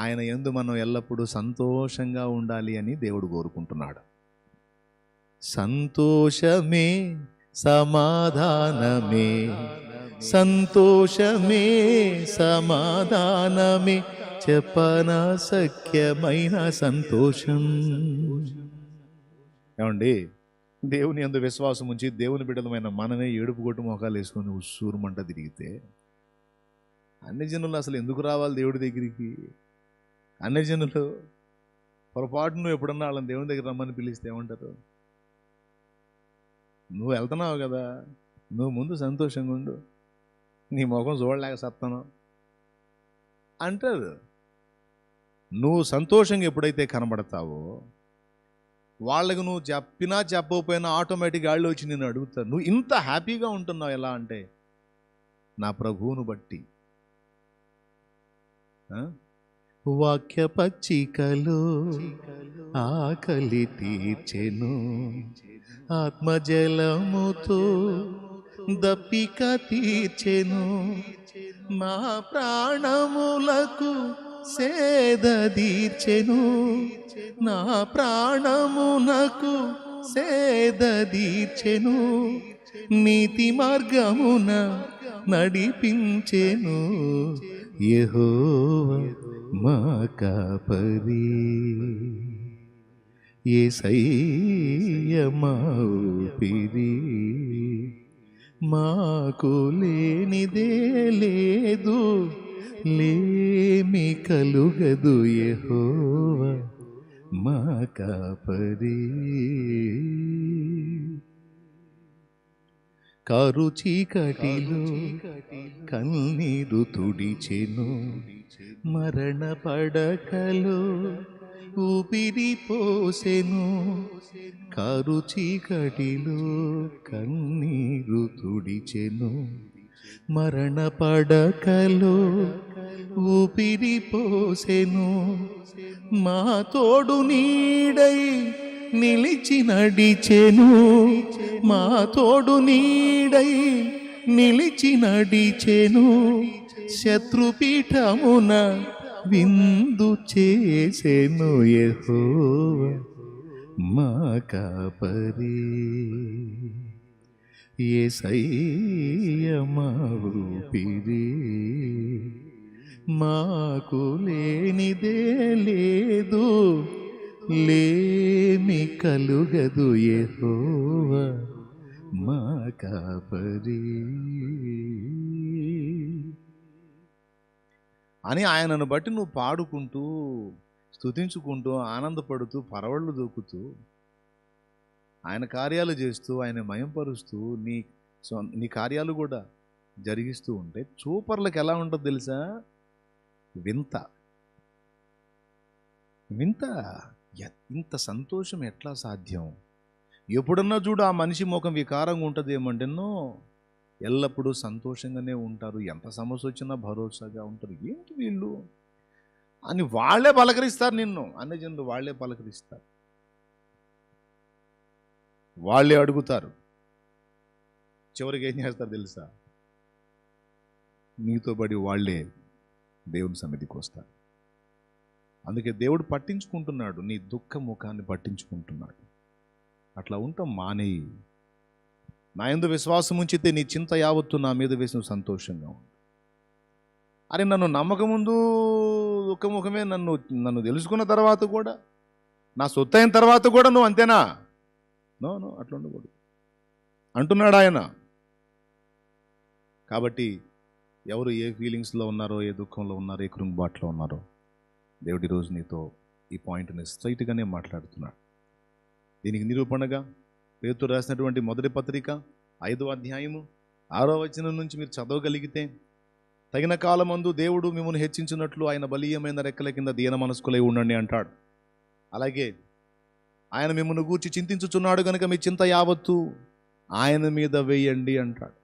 ఆయన యందు మనం ఎల్లప్పుడూ సంతోషంగా ఉండాలి అని దేవుడు కోరుకుంటున్నాడు. సంతోషమే సమాధానమే, సంతోషమే సమాధానమే, చెప్పనా సఖ్యమైన సంతోషం. ఏమండి, దేవుని యందు విశ్వాసం ఉంచి దేవుని బిడ్డలమైన మనమే ఏడుపు కొట్టు మొఖాలు వేసుకొని ఉస్సూరుమంట తిరిగితే అన్ని జనులు అసలు ఎందుకు రావాలి దేవుడి దగ్గరికి? అన్ని జనులు పొరపాటు నువ్వు ఎప్పుడన్నా వాళ్ళని దేవుని దగ్గర రమ్మని పిలిస్తే ఏమంటారు? నువ్వు వెళ్తున్నావు కదా, నువ్వు ముందు సంతోషంగా ఉండు, నీ ముఖం చూడలేక సత్తాను అంటారు. నువ్వు సంతోషంగా ఎప్పుడైతే కనబడతావో వాళ్ళకు నువ్వు చెప్పినా చెప్పకపోయినా ఆటోమేటిక్గా వాళ్ళు వచ్చి నేను అడుగుతారు, నువ్వు ఇంత హ్యాపీగా ఉంటున్నావు ఎలా అంటే నా ప్రభువును బట్టి. వాక్య పచ్చికలు ఆకలి తీర్చెను, ఆత్మజలముతో దప్పిక తీర్చెను, మా ప్రాణములకు సేద తీర్చెను, నా ప్రాణమునకు సేద తీర్చెను, నీతి మార్గమున నడిపించెను, యెహోవా మా కాపరి, యేసయ్య మా ఊపిరి, మాకు లేనిదే లేదు, లేమి కలుగదు, యెహోవా మా కాపరి. కారు చీకటిలో కన్నీరు తుడిచెను, మరణ పడకలో ఊపిరి పోసెను, కారు చీకటిలో కన్నీరు తుడిచెను, మరణ పడకలో ఊపిరి పోసెను, మా తోడు నీడై నిలిచి నడిచెను, మా తోడు నీడై నిలిచి నడిచెను, శత్రుపీఠమున విందు చేసెను, యెహోవా మా కాపరి, యేసయ్య మా ఊపిరి, మాకు లేనిదే లేదు, లేమి కలుగదు, యెహోవా మా కాపరి అని ఆయనను బట్టి నువ్వు పాడుకుంటూ స్తుతించుకుంటూ ఆనందపడుతూ పరవళ్ళు దూకుతూ ఆయన కార్యాలు చేస్తూ ఆయన మయంపరుస్తూ నీ కార్యాలు కూడా జరిగిస్తూ ఉంటే చూపర్లకు ఎలా ఉంటుందో తెలుసా? వింత వింత. ఇంత సంతోషం ఎట్లా సాధ్యం? ఎప్పుడన్నా చూడు ఆ మనిషి ముఖం వికారంగా ఉంటుంది ఏమంటేనో, ఎల్లప్పుడూ సంతోషంగానే ఉంటారు, ఎంత సమస్య వచ్చినా భరోసాగా ఉంటారు. ఏంటి వీళ్ళు అని వాళ్ళే పలకరిస్తారు నిన్ను. అన్ని జనులు వాళ్ళే పలకరిస్తారు, వాళ్ళే అడుగుతారు. చివరికి ఏం చేస్తారు తెలుసా? నీతో పడి వాళ్ళే దేవుని సన్నిధికి వస్తారు. అందుకే దేవుడు పట్టించుకుంటున్నాడు, నీ దుఃఖ ముఖాన్ని పట్టించుకుంటున్నాడు. అట్లా ఉంటాం మానేయి. నా యందు విశ్వాసం ఉంచితే నీ చింత యావత్తు నా మీద వేసిన సంతోషంగా ఉంది. అరే నన్ను నమ్మకముందు దుఃఖముఖమే, నన్ను తెలుసుకున్న తర్వాత కూడా, నా సొత్తు అయిన తర్వాత కూడా నువ్వు అంతేనా? నో అట్లా ఉండకూడదు అంటున్నాడు ఆయన. కాబట్టి ఎవరు ఏ ఫీలింగ్స్లో ఉన్నారో, ఏ దుఃఖంలో ఉన్నారో, ఏ కృంగుబాట్లో ఉన్నారో, దేవుడు ఈరోజు నీతో ఈ పాయింట్ని స్ట్రైట్గానే మాట్లాడుతున్నాడు. దీనికి నిరూపణగా పేతురు రాసినటువంటి మొదటి పత్రిక 5వ అధ్యాయము 6వ వచనం నుంచి మీరు చదవగలిగితే, తగిన కాలమందు దేవుడు మిమ్మల్ని హెచ్చించినట్లు ఆయన బలీయమైన రెక్కల కింద దీన మనస్కులై ఉండండి అంటాడు. అలాగే ఆయన మిమ్మల్ని గూర్చి చింతించుచున్నాడు కనుక మీ చింత యావత్తు ఆయన మీద వేయండి అంటాడు.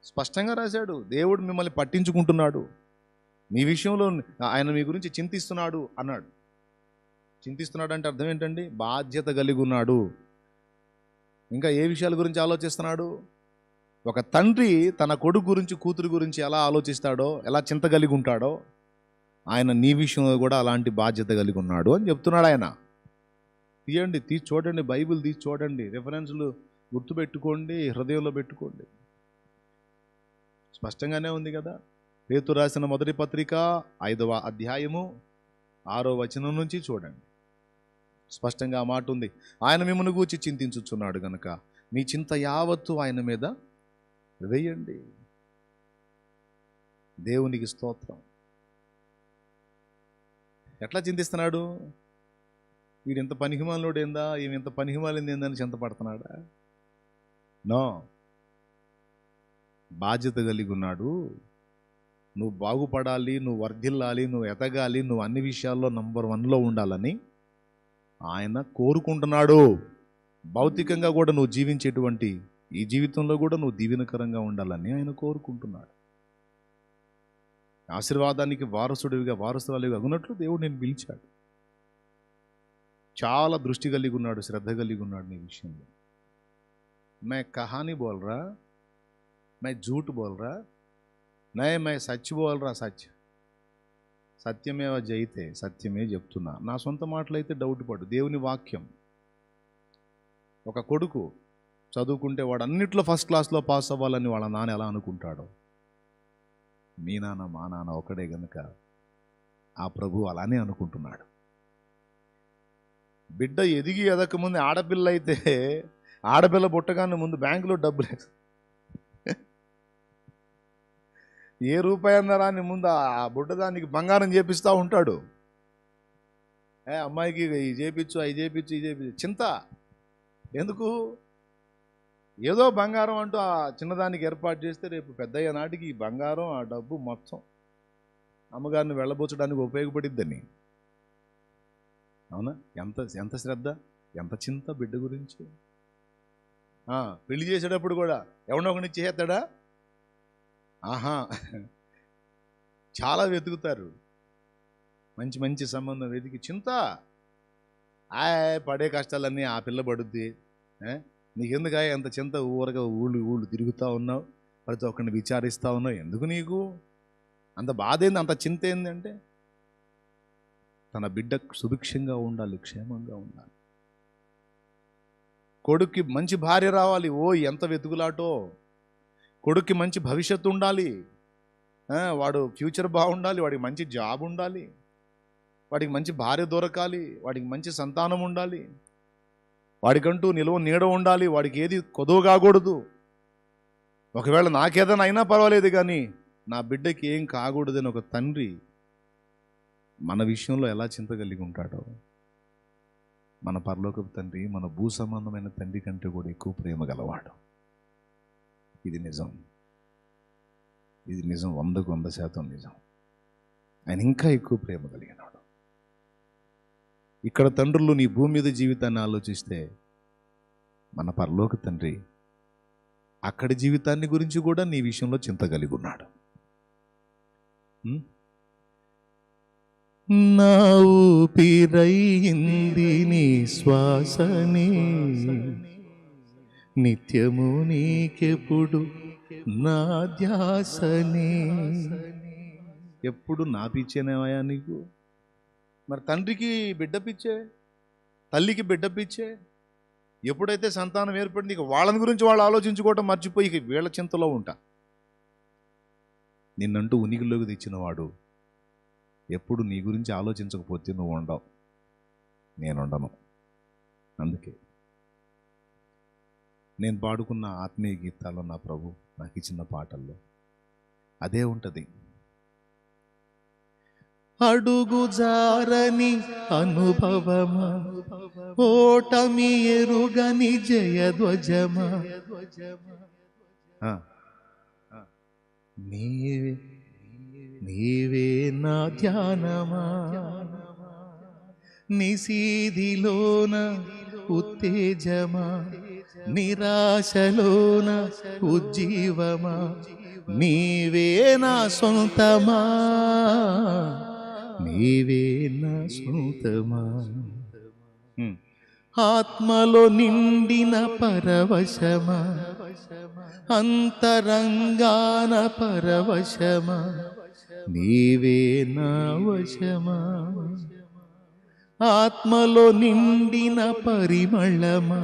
స్పష్టంగా రాశాడు. దేవుడు మిమ్మల్ని పట్టించుకుంటున్నాడు, మీ విషయంలో ఆయన మీ గురించి చింతిస్తున్నాడు అన్నాడు. చింతిస్తున్నాడు అంటే అర్థం ఏంటండి? బాధ్యత కలిగి ఉన్నాడు. ఇంకా ఏ విషయాల గురించి ఆలోచిస్తున్నాడు? ఒక తండ్రి తన కొడుకు గురించి, కూతురు గురించి ఎలా ఆలోచిస్తాడో, ఎలా చింత కలిగి ఉంటాడో ఆయన నీ విషయంలో కూడా అలాంటి బాధ్యత కలిగి ఉన్నాడు అని చెప్తున్నాడు ఆయన. తీయండి, తీసి చూడండి, బైబిల్ తీసి చూడండి, రిఫరెన్స్లు గుర్తుపెట్టుకోండి, హృదయంలో పెట్టుకోండి. స్పష్టంగానే ఉంది కదా. పేతురు రాసిన మొదటి పత్రిక 5వ అధ్యాయము 6వ వచనం నుంచి చూడండి, స్పష్టంగా ఆ మాట ఉంది. ఆయన మిమ్మల్ని గూర్చి చింతించుచున్నాడు గనుక మీ చింత యావత్తు ఆయన మీద వేయండి. దేవునికి స్తోత్రం. ఎట్లా చింతిస్తున్నాడు? వీడు ఇంత పనికిమాలినోడు ఏందా, ఈమె ఇంత పనికిమాలింది ఏందని చింతపడుతున్నాడా? నో, బాధ్యత కలిగి ఉన్నాడు. నువ్వు బాగుపడాలి, నువ్వు వర్ధిల్లాలి, నువ్వు ఎదగాలి, నువ్వు అన్ని విషయాల్లో నంబర్ 1లో ఉండాలని ఆయన కోరుకుంటున్నాడు. భౌతికంగా కూడా నువ్వు జీవించేటువంటి ఈ జీవితంలో కూడా నువ్వు దీవెనకరంగా ఉండాలని ఆయన కోరుకుంటున్నాడు. ఆశీర్వాదానికి వారసురాలిగా అగునట్లు దేవుడు నేను పిలిచాడు. చాలా దృష్టి కలిగి ఉన్నాడు, శ్రద్ధ కలిగి ఉన్నాడు నీ విషయంలో. मैं कहानी बोल रहा, मैं झूठ बोल रहा नहीं, मैं सच बोल रहा, सच సత్యమేవ జయితే, సత్యమే చెప్తున్నా. నా సొంత మాటలైతే డౌట్ పడు. దేవుని వాక్యం. ఒక కొడుకు చదువుకుంటే వాడు అన్నిట్లో ఫస్ట్ క్లాస్లో పాస్ అవ్వాలని వాళ్ళ నాన్న ఎలా అనుకుంటాడో, మీ నాన్న మా నాన్న ఒకడే గనుక ఆ ప్రభు అలానే అనుకుంటున్నాడు. బిడ్డ ఎదిగి ఎదకముందు ఆడపిల్ల అయితే ఆడపిల్ల పుట్టగానే ముందు బ్యాంకులో డబ్బులు ఏ రూపాయి అన్నారా అని ముందు ఆ బుడ్డ దానికి బంగారం చేపిస్తూ ఉంటాడు. అమ్మాయికి ఇది చేపించు, అవి చేపించు, ఇది చేపించు, చింత ఎందుకు? ఏదో బంగారం అంటూ ఆ చిన్నదానికి ఏర్పాటు చేస్తే రేపు పెద్దయ్య నాటికి ఈ బంగారం ఆ డబ్బు మొత్తం అమ్మగారిని వెళ్ళబోచడానికి ఉపయోగపడిద్దని. అవునా? ఎంత శ్రద్ధ, ఎంత చింత బిడ్డ గురించి. పెళ్లి చేసేటప్పుడు కూడా ఎవడో ఒకటి చేస్తాడా? ఆహా, చాలా వెతుకుతారు, మంచి మంచి సంబంధం వెతికి. చింత పడే కష్టాలన్నీ ఆ పిల్ల పడుద్ది. నీకెందుకు ఎంత చింత? ఊరగా ఊళ్ళు తిరుగుతూ ఉన్నావు, ప్రతి ఒక్కరిని విచారిస్తూ ఉన్నావు. ఎందుకు నీకు అంత బాధ ఏంది, అంత చింత ఏంది అంటే తన బిడ్డ సుభిక్షంగా ఉండాలి, క్షేమంగా ఉండాలి. కొడుక్కి మంచి భార్య రావాలి. ఎంత వెతుకులాటో. కొడుక్కి మంచి భవిష్యత్తు ఉండాలి, వాడు ఫ్యూచర్ బాగుండాలి, వాడికి మంచి జాబ్ ఉండాలి, వాడికి మంచి భార్య దొరకాలి, వాడికి మంచి సంతానం ఉండాలి, వాడికంటూ నిలువ నీడ ఉండాలి, వాడికి ఏది కొదవ కాకూడదు. ఒకవేళ నాకేదైనా అయినా పర్వాలేదు కానీ నా బిడ్డకి ఏం కాకూడదని ఒక తండ్రి మన విషయంలో ఎలా చింత కలిగి ఉంటాడో, మన పరలోకపు తండ్రి మన భూ సంబంధమైన తండ్రి కంటే కూడా ఎక్కువ ప్రేమ గలవాడు. ఇది నిజం, ఇది నిజం, 100కు 100% నిజం. ఆయన ఇంకా ఎక్కువ ప్రేమ కలిగినాడు. ఇక్కడ తండ్రులు నీ భూమి మీద జీవితాన్ని ఆలోచిస్తే మన పరలోక తండ్రి అక్కడి జీవితాన్ని గురించి కూడా నీ విషయంలో చింత కలిగి ఉన్నాడు. నా ఊపిరయింది నీ శ్వాసనే, నిత్యము నీకెప్పుడు నా ధ్యాసనే. ఎప్పుడు నా పిచ్చేనేవయా నీకు? మరి తండ్రికి బిడ్డ పిచ్చే, తల్లికి బిడ్డ పిచ్చే. ఎప్పుడైతే సంతానం ఏర్పడింది ఇక వాళ్ళని గురించి వాళ్ళు ఆలోచించుకోవటం మర్చిపోయి ఇక వీళ్ళ చింతలో ఉంటా. నిన్నంటూ ఉనికిలోకి తెచ్చినవాడు ఎప్పుడు నీ గురించి ఆలోచించకపోతే నువ్వు ఉండవు, నేను ఉండను. అందుకే నేను పాడుకున్న ఆత్మీయ గీతాల్లో నా ప్రభు నాకు ఇచ్చిన పాటల్లో అదే ఉంటుంది. అడుగు జారని అనుభవమా, ఓటమి ఎరుగని జయధ్వజమా, నీవే నీవే నా ధ్యానమా, నిశీధిలోన ఉత్తేజమా, నిరాశలోన ఉజ్జీవమా, నీవే నా సొంతమా, నీవే నా సొంతమా. ఆత్మలో నిండిన పరవశమా, అంతరంగాన పరవశమా, నీవే నా వశమా, ఆత్మలో నిండిన పరిమళమా,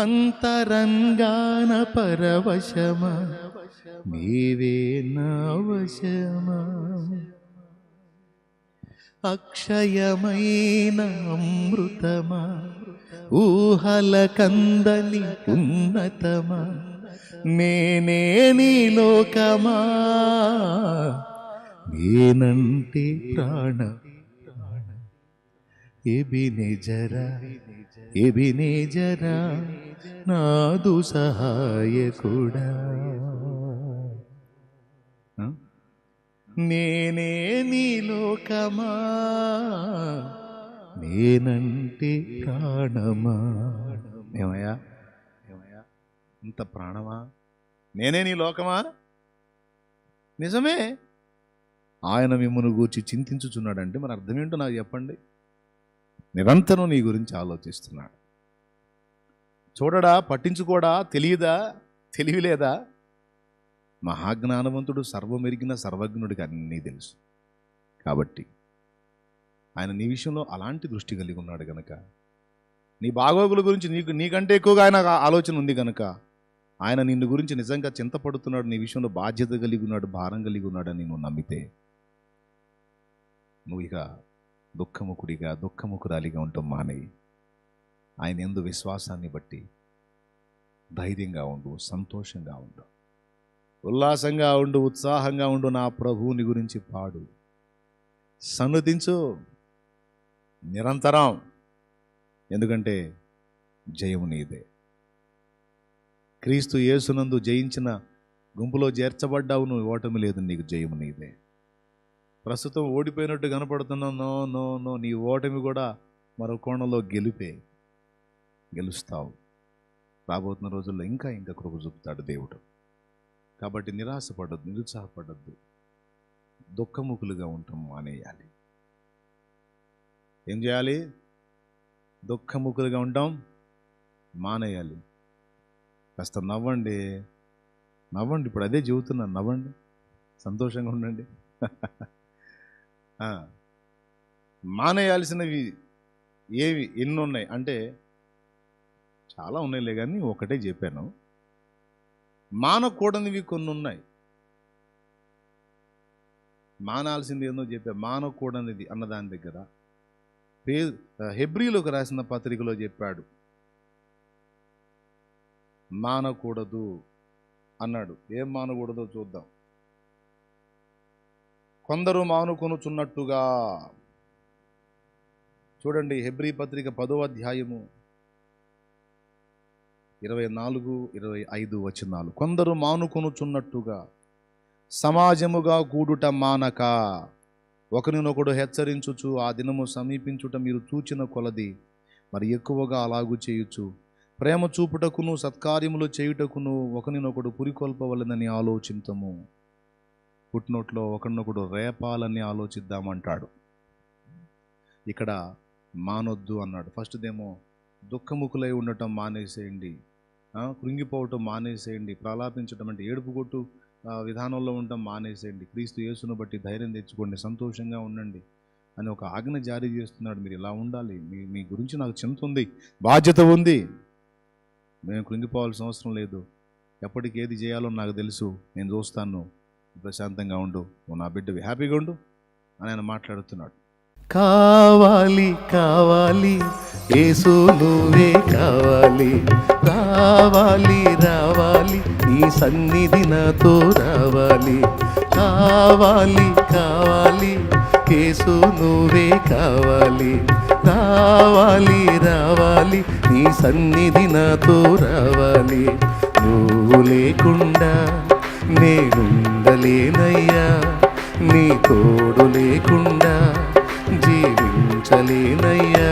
అంతరంగాన పరవశమా, నీవే నా వశమా. అక్షయమైన అమృతమా, ఊహల కందని ఉన్నతమా, నేనే నీ లోకమా, నేనంటే ప్రాణం. ఎబినేజరా ఎబినేజరా నాదు సహాయకుడా, నేనే నీ లోకమా, నేనంటే ప్రాణమా. ఏమయ్యా ఏమయ్యా ఇంత ప్రాణమా, నేనే నీ లోకమా? నిజమే. ఆయన మిమ్మల్ని గూర్చి చింతించుచున్నాడంటే మరి అర్థం ఏంటో నాకు చెప్పండి. నిరంతరం నీ గురించి ఆలోచిస్తున్నాడు. చూడడా, పట్టించుకోడా, తెలియదా, తెలివిలేదా? మహాజ్ఞానవంతుడు, సర్వమెరిగిన సర్వజ్ఞుడికి అన్నీ తెలుసు. కాబట్టి ఆయన నీ విషయంలో అలాంటి దృష్టి కలిగి ఉన్నాడు కనుక, నీ బాగోగుల గురించి నీకంటే ఎక్కువగా ఆయన ఆలోచన ఉంది కనుక ఆయన నిన్ను గురించి నిజంగా చింతపడుతున్నాడు, నీ విషయంలో బాధ్యత కలిగి ఉన్నాడు, భారం కలిగి ఉన్నాడని నువ్వు నమ్మితే నువ్వు ఇక దుఃఖముఖుడిగా దుఃఖముఖురాలిగా ఉంటాం మానేయి. ఆయన యందు విశ్వాసాన్ని బట్టి ధైర్యంగా ఉండు, సంతోషంగా ఉండు, ఉల్లాసంగా ఉండు, ఉత్సాహంగా ఉండు. నా ప్రభువుని గురించి పాడు, సన్నతించు నిరంతరం. ఎందుకంటే జయము నీదే. క్రీస్తు యేసునందు జయించిన గుంపులో చేర్చబడ్డావు నువ్వు, ఓటమి లేదు, నీకు జయము నీదే. ప్రస్తుతం ఓడిపోయినట్టు కనపడుతున్నావు, నో నో నో, నీ ఓటమి కూడా మరో కోణంలో గెలుస్తావు. రాబోతున్న రోజుల్లో ఇంకా ఇంకా కృప చూపుతాడు దేవుడు. కాబట్టి నిరాశపడద్దు, నిరుత్సాహపడద్దు, దుఃఖముఖులుగా ఉంటాం మానేయాలి. ఏం చేయాలి? దుఃఖముఖులుగా ఉంటాం మానేయాలి. కాస్త నవ్వండి, నవ్వండి. ఇప్పుడు అదే చెబుతున్నాను, నవ్వండి, సంతోషంగా ఉండండి. మానేయాల్సినవి ఎన్ని ఉన్నాయి అంటే చాలా ఉన్నాయిలే, కానీ ఒకటే చెప్పాను. మానకూడనివి కొన్ని ఉన్నాయి. మానాల్సింది ఏందో చెప్పా. మానకూడనిది అన్నదాని దగ్గర హెబ్రీలోకి రాసిన పత్రికలో చెప్పాడు, మానకూడదు అన్నాడు. ఏం మానకూడదో చూద్దాం. కొందరు మానుకొనుచున్నట్టుగా, చూడండి హెబ్రీ పత్రిక 10వ అధ్యాయము 24-25 వచనాలు. కొందరు మానుకొనుచున్నట్టుగా సమాజముగా కూడుట మానక ఒకరినొకడు హెచ్చరించుచు ఆ దినము సమీపించుట మీరు చూచిన కొలది మరి ఎక్కువగా అలాగు చేయొచ్చు. ప్రేమ చూపుటకును సత్కార్యములు చేయుటకును ఒకరినొకడు పురికొల్పవలనని ఆలోచించము. పుట్టినోట్లో ఒకరినొకడు రేపాలని ఆలోచిద్దామంటాడు. ఇక్కడ మానొద్దు అన్నాడు. ఫస్ట్ దేమో దుఃఖముఖులై ఉండటం మానేసేయండి, కృంగిపోవటం మానేసేయండి, ప్రలాపించటం అంటే ఏడుపు కొట్టు విధానంలో ఉండటం మానేసేయండి, క్రీస్తు యేసును బట్టి ధైర్యం తెచ్చుకోండి, సంతోషంగా ఉండండి అని ఒక ఆజ్ఞ జారీ చేస్తున్నాడు. మీరు ఇలా ఉండాలి, మీ గురించి నాకు చింత ఉంది, బాధ్యత ఉంది, మేము కృంగిపోవాల్సిన అవసరం లేదు, ఎప్పటికి ఏది చేయాలో నాకు తెలుసు, నేను చూస్తాను, ప్రశాంతంగా ఉండు, నువ్వు నా బిడ్డవి, హ్యాపీగా ఉండు అని ఆయన మాట్లాడుతున్నాడు. కావాలి కావాలి యేసు నువ్వే కావాలి, రావాలి రావాలి నీ సన్నిధి నాతో రావాలి. కావాలి కావాలి యేసు నువ్వే కావాలి, రావాలి రావాలి నీ సన్నిధి నాతో రావాలి. నువ్వు లేకుండా నేనుండలేనయ్యా, నీ తోడు లేకుండా జీవించలేనయ్యా.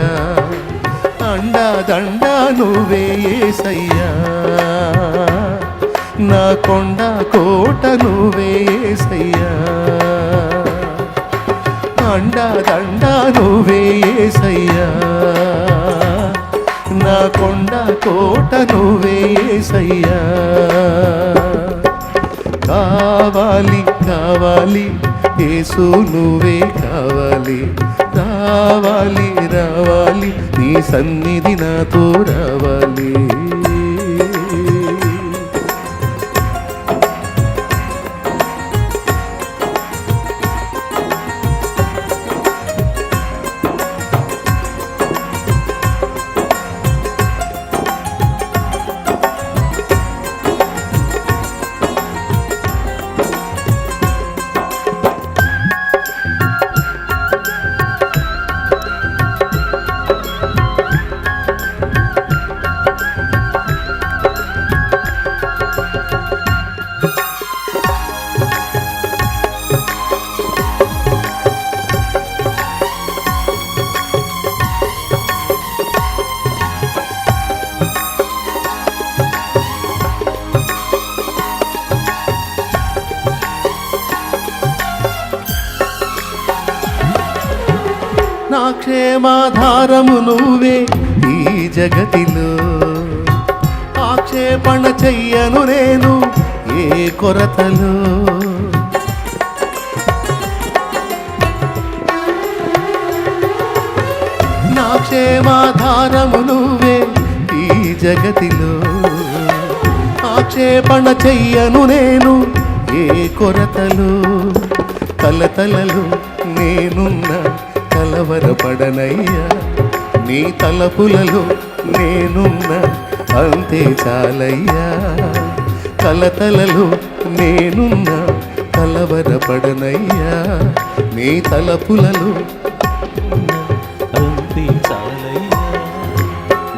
అండా దండా నువ్వే యేసయ్యా, నా కొండ కోట నువ్వే యేసయ్యా. అండా దండా నువ్వే యేసయ్యా, నా కొండ కోట నువ్వే యేసయ్యా. కావాలి కావాలి యేసు నువ్వే కావాలి. రావాలి రావాలి నీ సన్నిధి నాతో రావాలి. నా క్షేమాధారము నువ్వే ఈ జగతిలో, ఆక్షేపణ చెయ్యను నేను ఏ కొరతలో. నా క్షేమాధారము నువ్వే ఈ జగతిలో, ఆక్షేపణ చెయ్యను నేను ఏ కొరతలో. కలతలలో నేనున్నా కలవరపడనయ్యా, నీ తలపులలో నేనున్నా అంతే చాలయ్యా. కలతలలో నేనున్నా కలవరపడనయ్యా, నీ తలపులలో అంతే చాలయ్యా.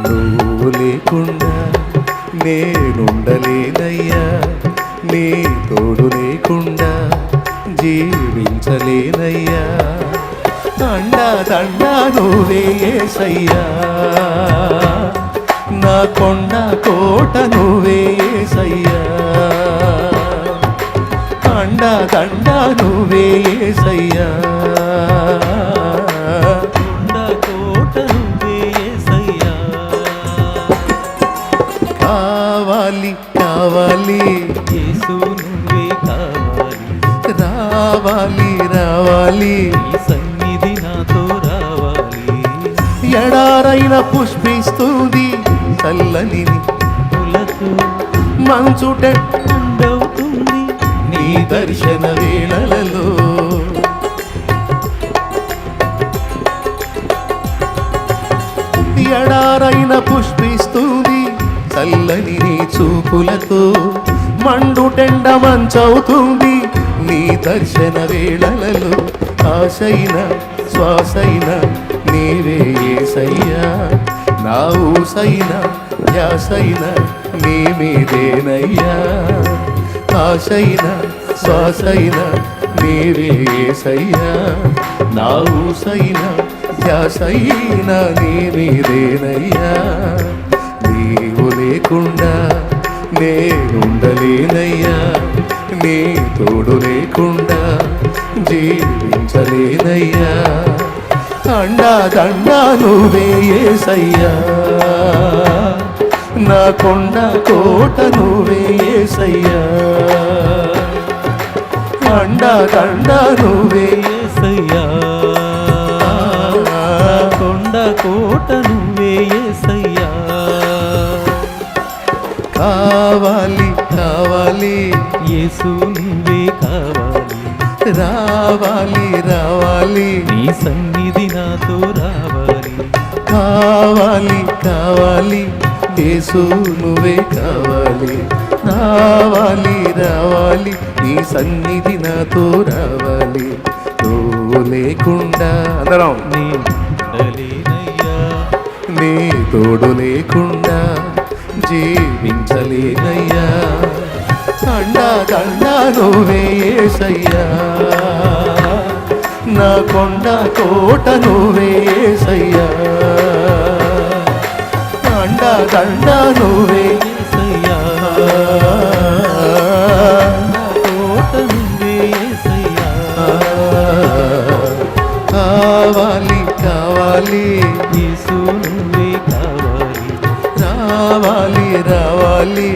నువ్వు లేకుండా నేనుండలేనయ్యా, నీ తోడు లేకుండా జీవించలేనయ్యా. దండా దండా నువ్వే యేసయ్యా, నా కొండ కోట నువ్వే యేసయ్యా. దండా దండా నువ్వే యేసయ్యా, కొండ కోట నువ్వే యేసయ్యా. కావాలి కావాలి యేసు నువ్వే కావాలి. రావాలి రావాలి ఎడారైన పుష్పిస్తుంది చల్లని పులకు, మంచు టెండవుతుంది నీ దర్శన వేళలలో. ఎడారైన పుష్పిస్తుంది చల్లని నీ చూపులతో, మండు టెండ మంచవుతుంది నీ దర్శన వేళలలో. ఆశైన శ్వాసైన నీవే యేసయ్యా, నా ఊసైన ధ్యాసైన నీ మీదేనయ్యా. ఆశైన శ్వాసైన నీవే యేసయ్యా, నా ఊసైన ధ్యాసైన నీ మీదేనయ్యా. నీవు లేకుండా నేనుండలేనయ్యా, నీ తోడు లేకుండా జీవించలేనయ్యా. దండా దండా నువ్వే యేసయ్యా, నా కొండ కోట నువ్వే యేసయ్యా. దండా దండా నువ్వే యేసయ్యా, కొండ కోట నువ్వే యేసయ్యా. కావాలి కావాలి యేసు నువ్వే కావాలి. రావాలి రావాలి నీ సన్నిధి నాతో రావాలి. కావాలి కావాలి యేసు నువ్వే కావాలి. రావాలి రావాలి నీ సన్నిధి నాతో రావాలి. నువ్వు లేకుండా అందరం నీ తోడు లేకుండా జీవించలేనయ్యా. దండా దండా నువ్వే యేసయ్యా, నా కొండ కోట నువ్వే యేసయ్యా. దండా దండా నువ్వే యేసయ్యా, కోట నువ్వే యేసయ్యా. కావాలి కావాలి యేసు నువ్వే కావాలి. రావాలి రావాలి